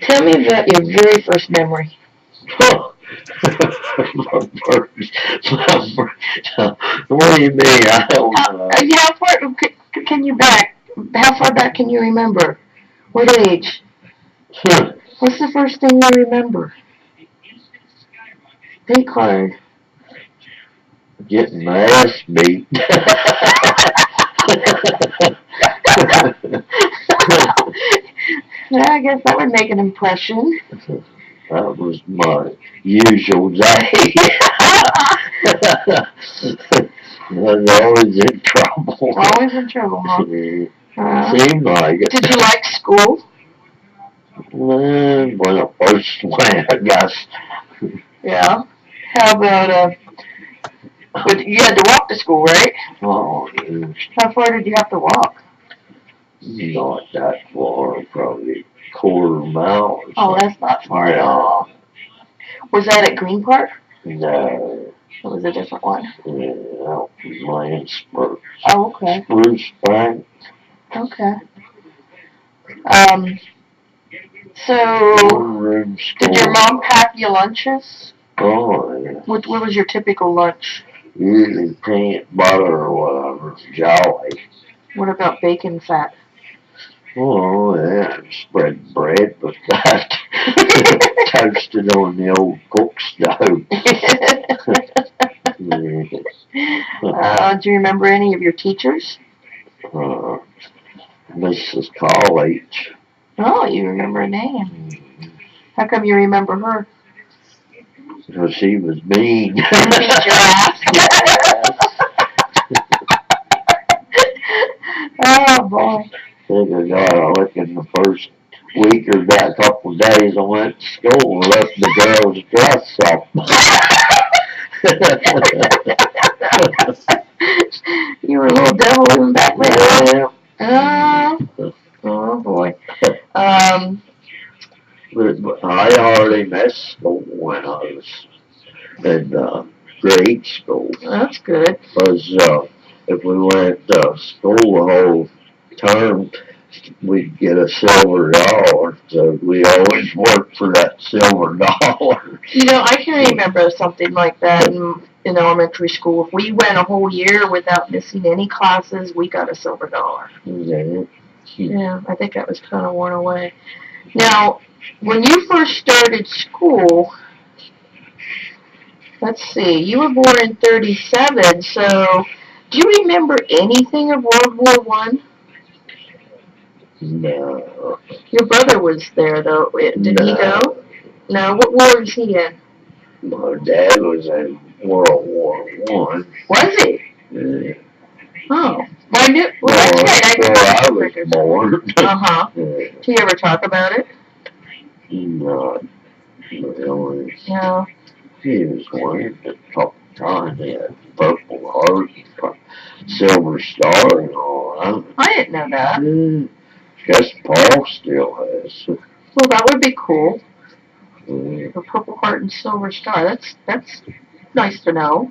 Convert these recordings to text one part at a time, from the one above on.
Tell me about your very first memory. Huh. My first, what do you mean? I don't know. How far can you back? How far back can you remember? What age? What's the first thing you remember? Pay card. Getting my ass beat. Yeah, I guess that would make an impression. That was my usual day. I was always in trouble. Always in trouble, huh? Seemed like it. Did you like school? When I first went, I guess. Yeah. How about but you had to walk to school, right? Oh, yeah. How far did you have to walk? Not that far, probably quarter mile. Or Oh, that's not far at all. Was that at Green Park? No. It was a different one. Yeah, out in Lansburg. Oh, okay. Spruce Bank. Okay. Um. So, did your mom pack you lunches? Oh, yeah. What was your typical lunch? Usually peanut butter or whatever, jelly. What about bacon fat? Oh, yeah, spread bread with that. Toasted on the old cook stove. Do you remember any of your teachers? Mrs. College. Oh, you remember a name. How come you remember her? Because she was mean. Beat your ass. Oh, boy. I got a licking the first week or that couple of days I went to school and left the girl's dress up. You were a little devil even back then. Yeah. Oh boy. But I hardly missed school when I was in grade school. That's good. Because if we went to school the whole term, we'd get a silver dollar. So we always worked for that silver dollar. You know, I can remember something like that in elementary school. If we went a whole year without missing any classes, we got a silver dollar. Yeah. Yeah, I think that was kind of worn away. Now, when you first started school, let's see, you were born in 37, so do you remember anything of World War One? No. Your brother was there, though. Did he go? No. What war was he in? My dad was in World War One. Was he? Yeah. Oh. I knew. Well, that's right. I was born. Uh-huh. Yeah. Do you ever talk about it? Not really. No. He was wearing it a couple times. He had Purple Heart, Silver Star, and all that. I didn't know that. Guess Paul still has. Well, that would be cool. The Purple Heart and Silver Star. That's nice to know.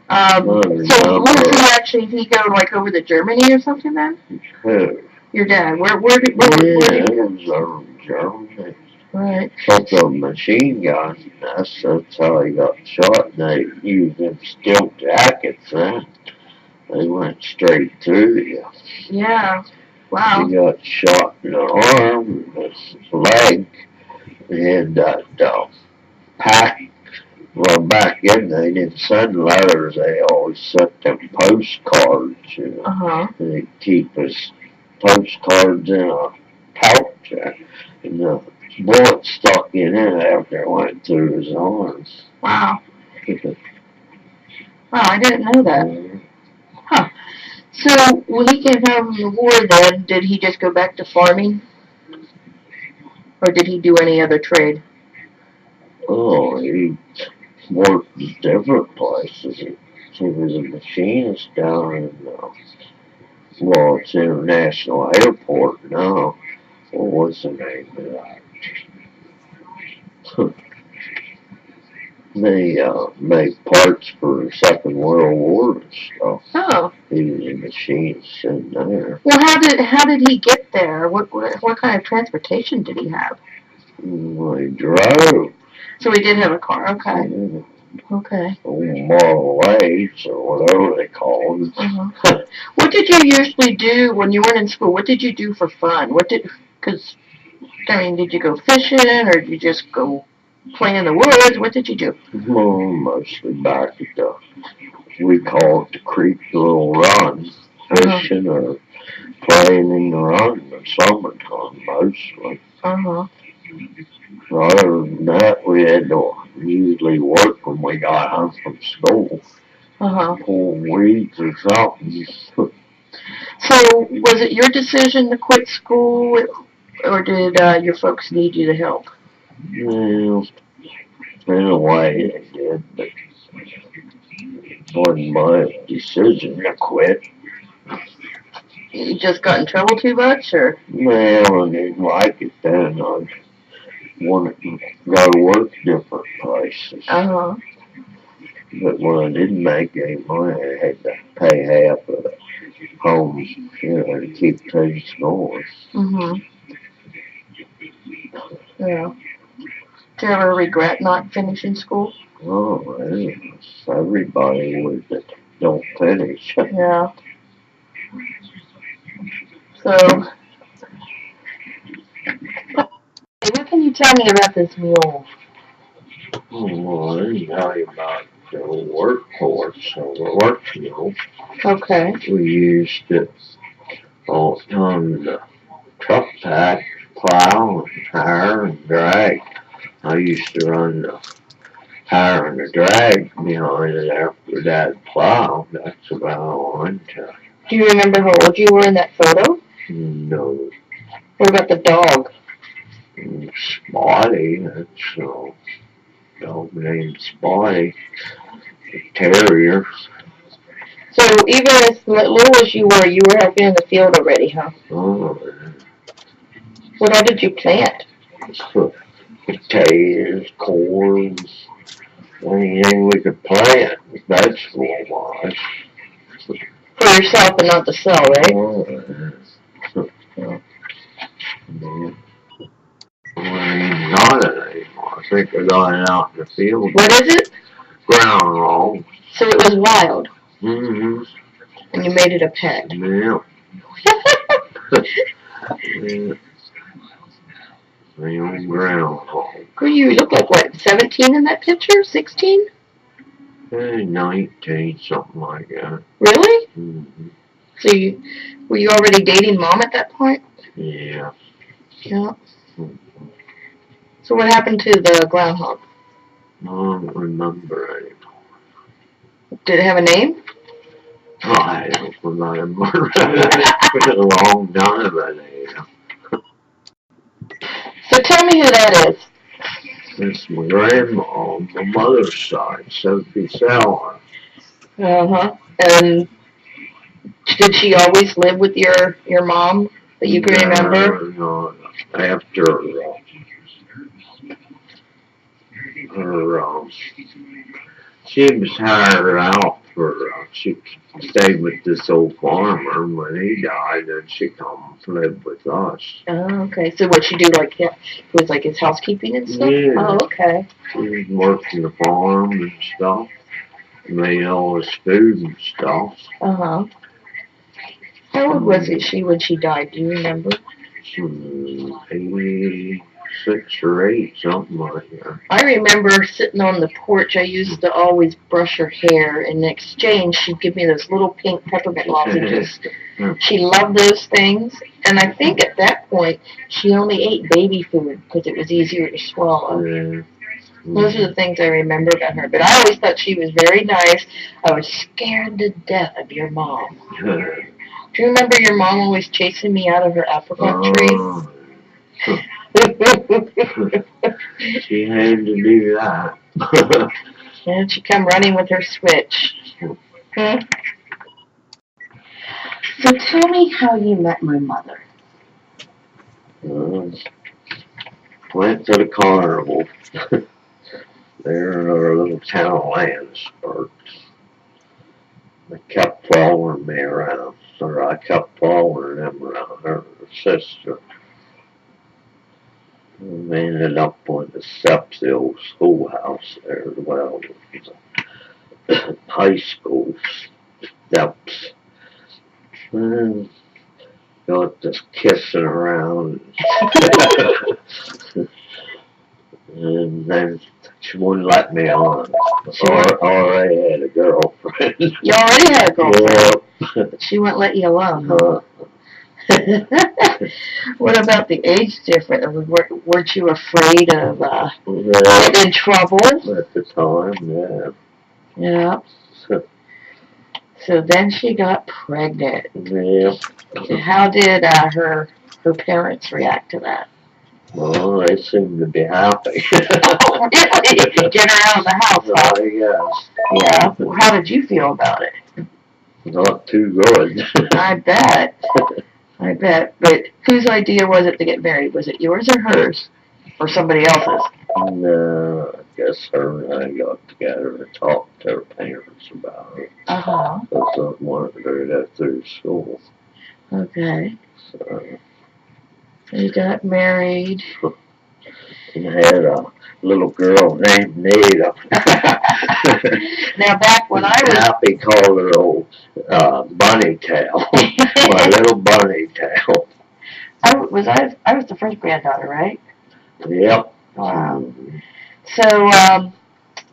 So what did he actually? Did he go like over to Germany or something then? Who? Your dad. Where did he go? He was in Germany. Right. Took a machine gun. That's how he got shot. And they used them steel jackets then. They went straight through you. Yeah. Wow. He got shot in the arm, his leg, and that pack. Well, back then they didn't send letters. They always sent them postcards. You know. Uh-huh. And they'd keep his postcards in a pouch, and the bullet stuck in it after it went through his arm. Wow. Wow, I didn't know that. Huh. So when he came home from the war then, did he just go back to farming? Or did he do any other trade? Oh, he worked in different places. He was a machinist down in, well, it's International Airport now. What was the name of that? They make parts for the Second World War and stuff. Oh. He was a machinist in there. Well, how did he get there? What kind of transportation did he have? We drove. So he did have a car. Okay. Yeah. Okay. Model A's or whatever they call them. Uh-huh. What did you usually do when you weren't in school? What did you do for fun? Because, I mean, did you go fishing or did you just go play in the woods? What did you do? Well, mostly back at we call it the creek little run, fishing or playing in the run in the summertime mostly. Uh-huh. Other than that, we had to usually work when we got home from school. Uh-huh. Pull weeds or something. So, was it your decision to quit school, or did your folks need you to help? Well, in a way they did, but it wasn't my decision to quit. You just got in trouble too much, or? Well, I didn't like it then. I wanted to go to work different places. Uh-huh. But when I didn't make any money, I had to pay half of the home, to keep things going. Mm-hmm. Yeah. Do you ever regret not finishing school? Oh, yes. Everybody would that don't finish. Yeah. So, what can you tell me about this mule? Well, I didn't tell you about the workforce or the work fuel. Okay. We used it all the time to truck pack, plow, and tire, and drag. I used to run the tire and the drag behind it after that plow. That's about all I can tell Do you remember how old you were in that photo? you. No. What about the dog? Spotty, that's a dog named Spotty. A terrier. So, even as little as you were helping in the field already, huh? Oh, What all did you plant? potatoes, corn, anything we could plant, vegetable wise. For yourself and not to sell, right? Not it anymore. I think I got it out in the field. What is it? Groundhog. So it was wild. Mm-hmm. And you made it a pet. Yeah. Yeah. The old groundhog. Well, you look like, what, 17 in that picture? 16? 19, something like that. Really? Mm-hmm. So were you already dating Mom at that point? Yeah. Yeah. So what happened to the groundhog? I don't remember anymore. Did it have a name? Oh, I don't remember. It's been a long time ago. So tell me who that is. It's my grandma on my mother's side, Sophie Sauer. Uh-huh. And did she always live with your mom that you can remember? No, after her, she was hired out for, she stayed with this old farmer, and when he died, then she come and lived with us. Oh, okay. So what she do, like, it was like his housekeeping and stuff? Yeah. Oh, okay. She worked in the farm and stuff, made all his food and stuff. Uh-huh. How old was she when she died? Do you remember? 86 or 8, something like that. I remember sitting on the porch. I used to always brush her hair. In exchange, she'd give me those little pink peppermint lozenges. She loved those things. And I think at that point, she only ate baby food because it was easier to swallow. Yeah. Those are the things I remember about her. But I always thought she was very nice. I was scared to death of your mom. Do you remember your mom always chasing me out of her apricot tree? She had to do that. And she'd come running with her switch. Hmm? So tell me how you met my mother. Went to the carnival. There in our little town of Landsburg. They kept following me around, or I kept following them around, her sister. We ended up on the steps of the old schoolhouse there. Well, it was a high school steps. And got this kissing around. And then she wouldn't let me on. I had a girlfriend. You already had a girlfriend. Yep. But she wouldn't let you alone, huh? What about the age difference? Weren't you afraid of getting in trouble? At the time, yeah. Yeah. So then she got pregnant. Yeah. How did her parents react to that? Well, they seemed to be happy. Oh, really? Get her out of the house, huh? Yes. Yeah. Well, how did you feel about it? Not too good. I bet. I bet. But whose idea was it to get married? Was it yours or hers? Or somebody else's? No, I guess her and I got together and talked to her parents about it. Uh-huh. Because I wanted her to go through school. Okay. So You got married. and had a little girl named Nita. Now back when I was Happy called her old bunny tail. My little bunny tail. I was the first granddaughter, right? Yep. Wow. So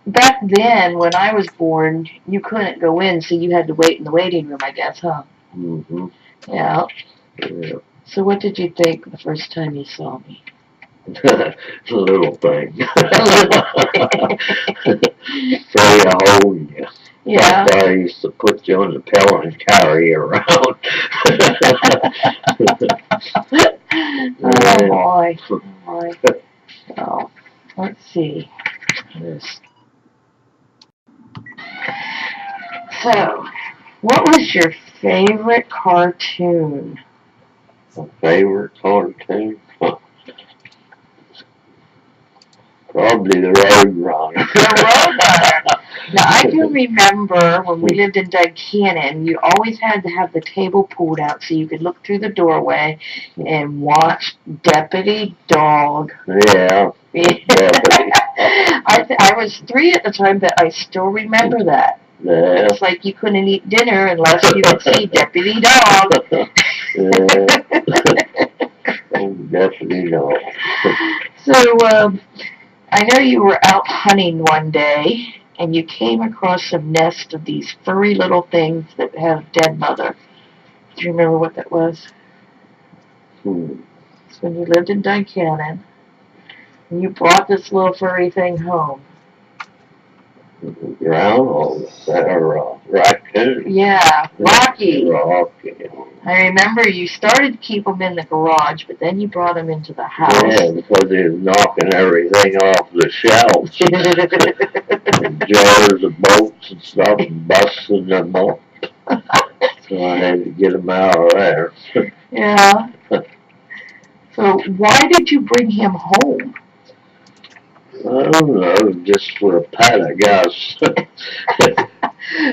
back then, when I was born, you couldn't go in, so you had to wait in the waiting room, I guess, huh? Mm-hmm. Yeah. Yeah. So what did you think the first time you saw me? Little thing. Afraid to hold you. Yeah. I used to put you on the pillow and carry you around. Oh boy. Oh boy. So, let's see. Yes. So, what was your favorite cartoon? My favorite cartoon? Probably the Roadrunner. The Roadrunner. Now, I do remember when we lived in Duncannon, you always had to have the table pulled out so you could look through the doorway and watch Deputy Dog. Yeah. Deputy. I was 3 at the time, but I still remember that. Yeah. It's like you couldn't eat dinner unless you could see Deputy Dog. Oh, Deputy Dog. So, I know you were out hunting one day, and you came across a nest of these furry little things that have dead mother. Do you remember what that was? It's when you lived in Duncannon, and you brought this little furry thing home. Groundhog or raccoon. Yeah, Rocky. Rocky. I remember you started to keep them in the garage, but then you brought them into the house. Yeah, because he was knocking everything off the shelves. Jars of bolts and stuff, and busting them up. So I had to get them out of there. Yeah. So why did you bring him home? I don't know, just for a pet, I guess.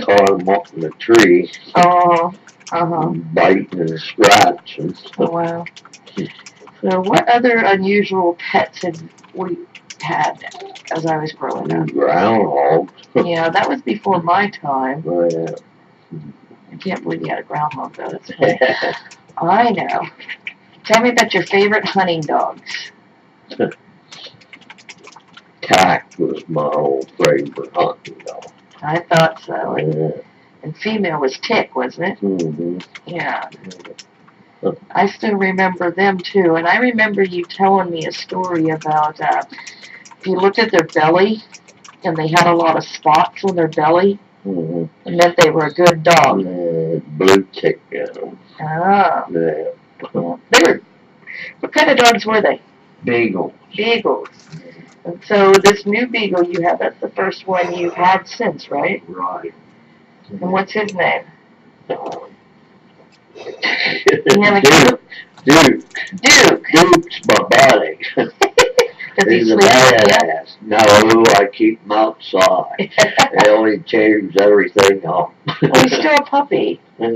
Caught him up in the tree. Oh, uh-huh. Biting and scratching. Oh, wow. So what other unusual pets had we had as I was growing up? Groundhog. Yeah, that was before my time. Oh, yeah. I can't believe you had a groundhog, though. That's funny. I know. Tell me about your favorite hunting dogs. Tack was my old favorite hunting dog. I thought so. Yeah. And female was Tick, wasn't it? Mm-hmm. Yeah. I still remember them, too. And I remember you telling me a story about if you looked at their belly and they had a lot of spots on their belly, Mm-hmm. it meant they were a good dog. Blue tick, yeah. Ah. Yeah. What kind of dogs were they? Beagle. Beagles. And so this new beagle you have, that's the first one you've had since, right? Right. And what's his name? Duke. Duke. Duke's my buddy. Does he He's a sleep with you? badass. No, I keep him outside. They only change everything up. Well, he's still a puppy. Yeah, I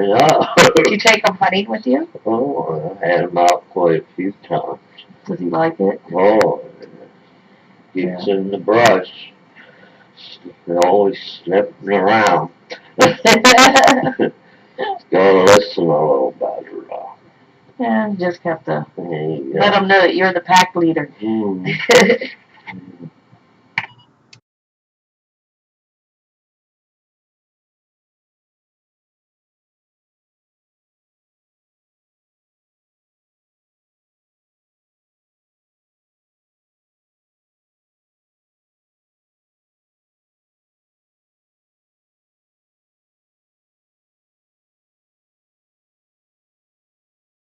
know. Did you take him hunting with you? Oh, I had him out quite a few times. Does he like it? Oh, gets in the brush. They're always sniffing around. Gotta listen a little better, though. Yeah, just have to Yeah. let them know that you're the pack leader. Mm.